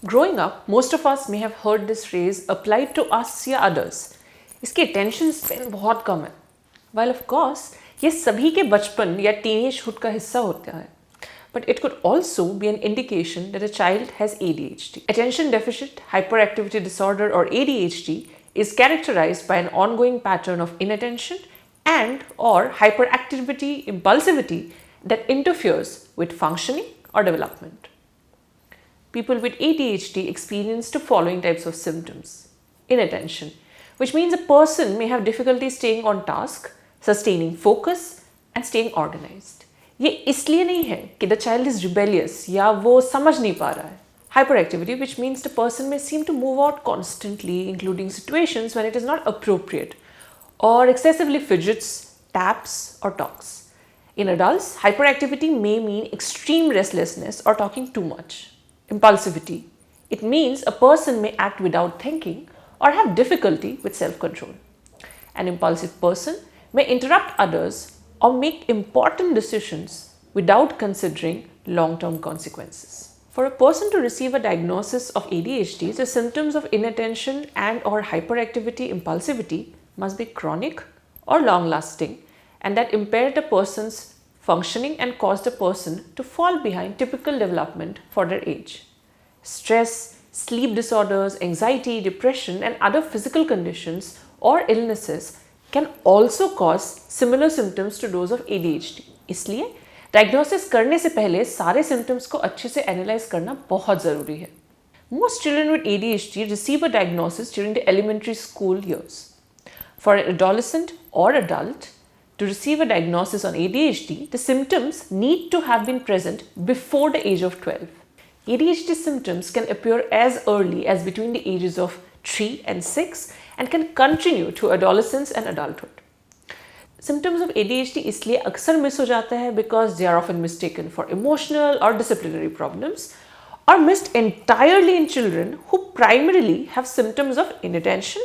Growing up, most of us may have heard this phrase applied to us या others. इसकी attention span बहुत कम है. While of course, ये सभी के बचपन या teenagehood का हिस्सा होता है. But it could also be an indication that a child has ADHD. Attention deficit hyperactivity disorder or ADHD is characterized by an ongoing pattern of inattention and or hyperactivity impulsivity that interferes with functioning or development. People with ADHD experience the following types of symptoms. Inattention, which means a person may have difficulty staying on task, sustaining focus and staying organized. ये इसलिए नहीं है कि the child is rebellious या वो समझ नहीं पा रहा है. Hyperactivity, which means the person may seem to move out constantly, including situations when it is not appropriate, or excessively fidgets, taps, or talks. In adults, hyperactivity may mean extreme restlessness or talking too much. Impulsivity. It means a person may act without thinking or have difficulty with self-control. An impulsive person may interrupt others or make important decisions without considering long-term consequences. For a person to receive a diagnosis of ADHD, the symptoms of inattention and or hyperactivity impulsivity must be chronic or long-lasting and that impair the person's functioning and cause the person to fall behind typical development for their age. Stress, sleep disorders, anxiety, depression and other physical conditions or illnesses can also cause similar symptoms to those of ADHD. इसलिए diagnosis करने से पहले सारे symptoms को अच्छे से analyse करना बहुत ज़रूरी है. Most children with ADHD receive a diagnosis during the elementary school years. For an adolescent or adult to receive a diagnosis on ADHD, the symptoms need to have been present before the age of 12. ADHD symptoms can appear as early as between the ages of 3 and 6 and can continue to adolescence and adulthood. Symptoms of ADHD इसलिए अक्सर miss हो जाते हैं because they are often mistaken for emotional or disciplinary problems or missed entirely in children who primarily have symptoms of inattention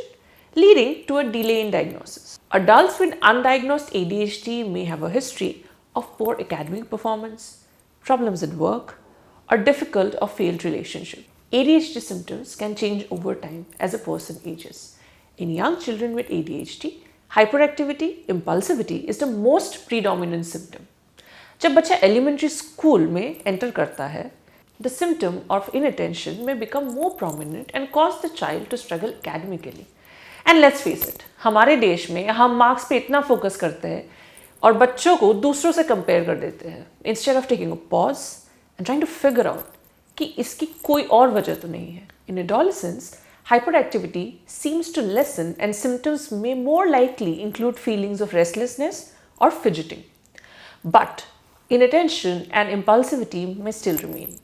leading to a delay in diagnosis. Adults with undiagnosed ADHD may have a history of poor academic performance, problems at work, or difficult or failed relationship. ADHD symptoms can change over time as a person ages. In young children with ADHD, hyperactivity, impulsivity is the most predominant symptom. जब बच्चा elementary school में enter करता है, the symptom of inattention may become more prominent and cause the child to struggle academically. And let's face it, हमारे देश में हम marks पे इतना फोकस करते हैं और बच्चों को दूसरों से कंपेयर कर देते हैं instead of taking a pause and trying to figure out कि इसकी कोई और वजह तो नहीं है. In adolescence, hyperactivity seems to lessen and symptoms may more likely include feelings of restlessness or fidgeting. But inattention and impulsivity may still remain.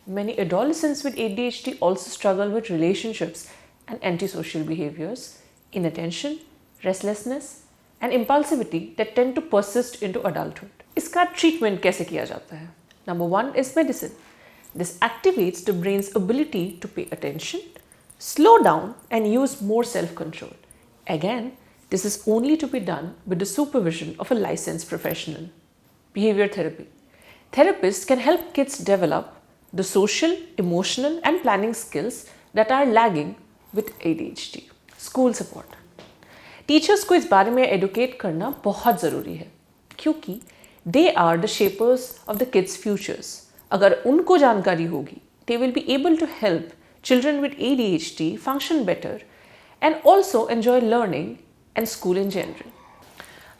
Many adolescents with ADHD also struggle with relationships and antisocial behaviors, inattention, restlessness and impulsivity that tend to persist into adulthood. इसका treatment कैसे किया जाता है? Number 1 is medicine. This activates the brain's ability to pay attention, slow down and use more self-control. Again, this is only to be done with the supervision of a licensed professional. Behavior therapy. Therapists can help kids develop the social, emotional and planning skills that are lagging with ADHD. School support. Teachers को इस बारे में educate करना बहुत ज़रूरी है क्योंकि they are the shapers of the kids' futures. अगर उनको जानकारी होगी, they will be able to help children with ADHD function better and also enjoy learning and school in general.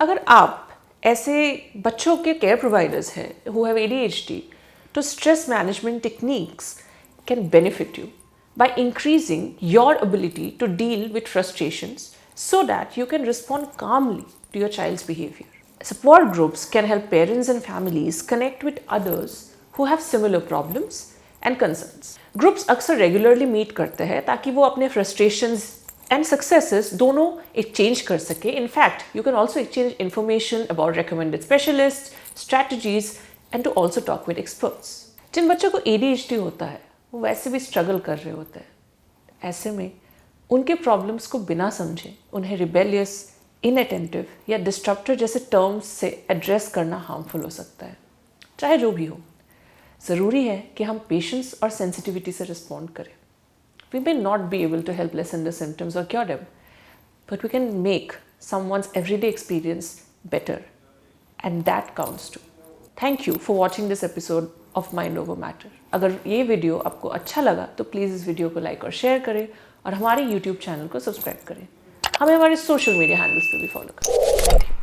अगर आप ऐसे बच्चों के care providers हैं who have ADHD, तो stress management techniques can benefit you by increasing your ability to deal with frustrations so that you can respond calmly to your child's behavior. Support groups can help parents and families connect with others who have similar problems and concerns. Groups अक्सर regularly meet करते हैं ताकि वो अपने frustrations and successes दोनों exchange कर सके. In fact, you can also exchange information about recommended specialists, strategies, and to also talk with experts. जिन बच्चों को ADHD होता है, वो वैसे भी struggle कर रहे होते हैं. ऐसे में उनके problems को बिना समझे उन्हें rebellious, inattentive या disruptor जैसे terms से address करना harmful हो सकता है. चाहे जो भी हो। ज़रूरी है कि हम पेशेंस और सेंसिटिविटी से रिस्पॉन्ड करें। We may not be able to help lessen the symptoms or cure them, but we can make someone's everyday experience better, and that counts too. Thank you for watching this episode of Mind Over Matter. अगर ये video आपको अच्छा लगा तो please इस video को like और share करें और हमारे YouTube चैनल को सब्सक्राइब करें। हमें हमारे सोशल मीडिया हैंडल्स पे भी फॉलो करें।